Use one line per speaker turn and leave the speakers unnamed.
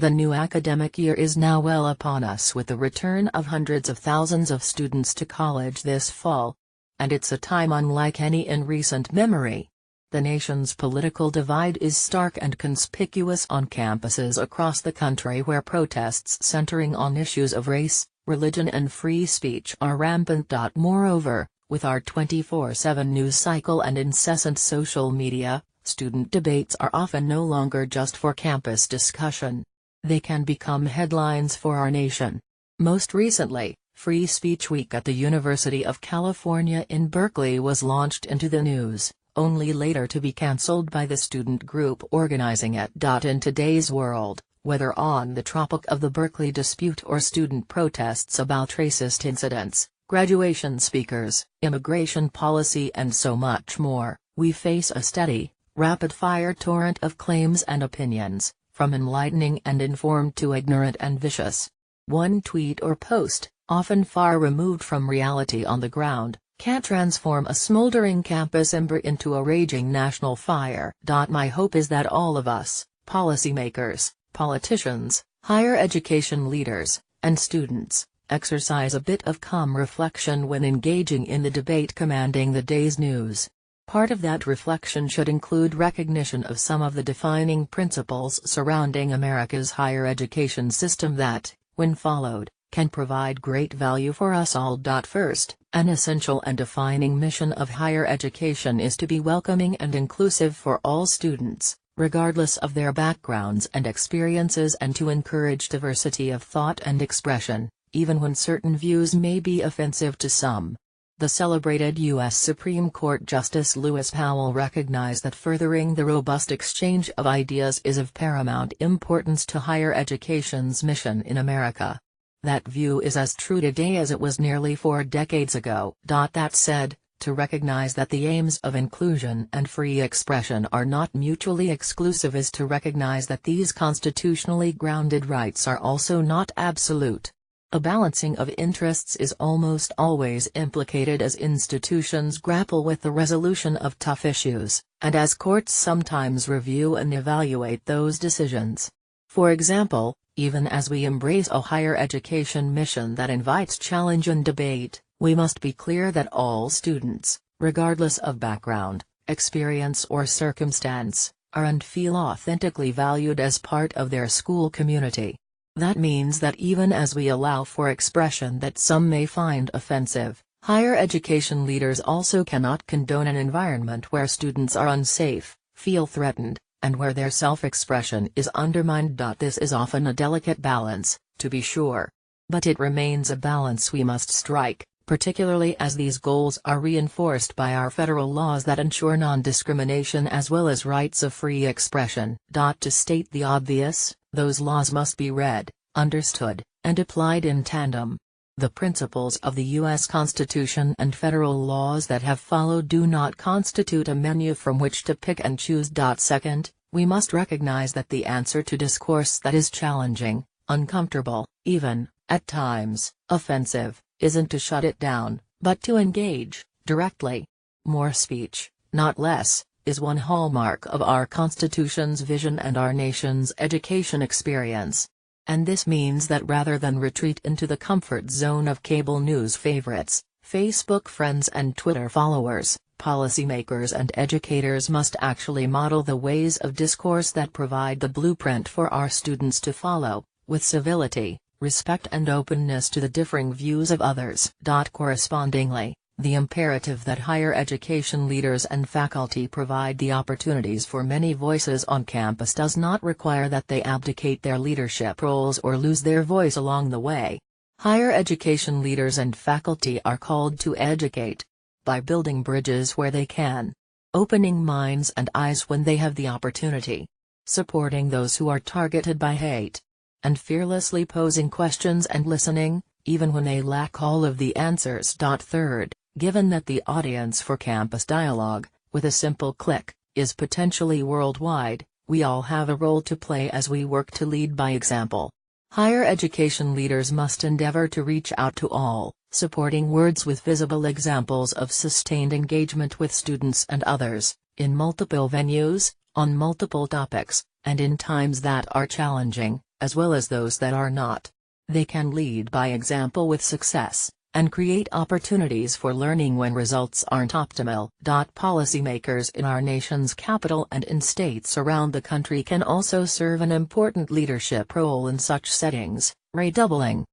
The new academic year is now well upon us with the return of hundreds of thousands of students to college this fall. And it's a time unlike any in recent memory. The nation's political divide is stark and conspicuous on campuses across the country where protests centering on issues of race, religion and free speech are rampant. Moreover, with our 24/7 news cycle and incessant social media, student debates are often no longer just for campus discussion. They can become headlines for our nation. Most recently, Free Speech Week at the University of California in Berkeley was launched into the news, only later to be cancelled by the student group organizing it. In today's world, whether on the topic of the Berkeley dispute or student protests about racist incidents, graduation speakers, immigration policy and so much more, we face a steady, rapid-fire torrent of claims and opinions, from enlightening and informed to ignorant and vicious. One tweet or post, often far removed from reality on the ground, can transform a smoldering campus ember into a raging national fire. My hope is that all of us, policymakers, politicians, higher education leaders, and students, exercise a bit of calm reflection when engaging in the debate commanding the day's news. Part of that reflection should include recognition of some of the defining principles surrounding America's higher education system that, when followed, can provide great value for us all. First, an essential and defining mission of higher education is to be welcoming and inclusive for all students, regardless of their backgrounds and experiences, and to encourage diversity of thought and expression, even when certain views may be offensive to some. The celebrated U.S. Supreme Court Justice Lewis Powell recognized that furthering the robust exchange of ideas is of paramount importance to higher education's mission in America. That view is as true today as it was nearly 4 decades ago. That said, to recognize that the aims of inclusion and free expression are not mutually exclusive is to recognize that these constitutionally grounded rights are also not absolute. A balancing of interests is almost always implicated as institutions grapple with the resolution of tough issues, and as courts sometimes review and evaluate those decisions. For example, even as we embrace a higher education mission that invites challenge and debate, we must be clear that all students, regardless of background, experience or circumstance, are and feel authentically valued as part of their school community. That means that even as we allow for expression that some may find offensive, higher education leaders also cannot condone an environment where students are unsafe, feel threatened, and where their self-expression is undermined. This is often a delicate balance, to be sure. But it remains a balance we must strike, particularly as these goals are reinforced by our federal laws that ensure non-discrimination as well as rights of free expression. To state the obvious, those laws must be read, understood, and applied in tandem. The principles of the U.S. Constitution and federal laws that have followed do not constitute a menu from which to pick and choose. Second, we must recognize that the answer to discourse that is challenging, uncomfortable, even, at times, offensive, isn't to shut it down, but to engage, directly. More speech, not less, is one hallmark of our Constitution's vision and our nation's education experience. And this means that rather than retreat into the comfort zone of cable news favorites, Facebook friends and Twitter followers, policymakers and educators must actually model the ways of discourse that provide the blueprint for our students to follow, with civility, respect and openness to the differing views of others. Correspondingly, the imperative that higher education leaders and faculty provide the opportunities for many voices on campus does not require that they abdicate their leadership roles or lose their voice along the way. Higher education leaders and faculty are called to educate, by building bridges where they can, opening minds and eyes when they have the opportunity, supporting those who are targeted by hate, and fearlessly posing questions and listening, even when they lack all of the answers. Third, given that the audience for campus dialogue, with a simple click, is potentially worldwide, we all have a role to play as we work to lead by example. Higher education leaders must endeavor to reach out to all, supporting words with visible examples of sustained engagement with students and others, in multiple venues, on multiple topics, and in times that are challenging, as well as those that are not. They can lead by example with success, and create opportunities for learning when results aren't optimal. Policymakers in our nation's capital and in states around the country can also serve an important leadership role in such settings, redoubling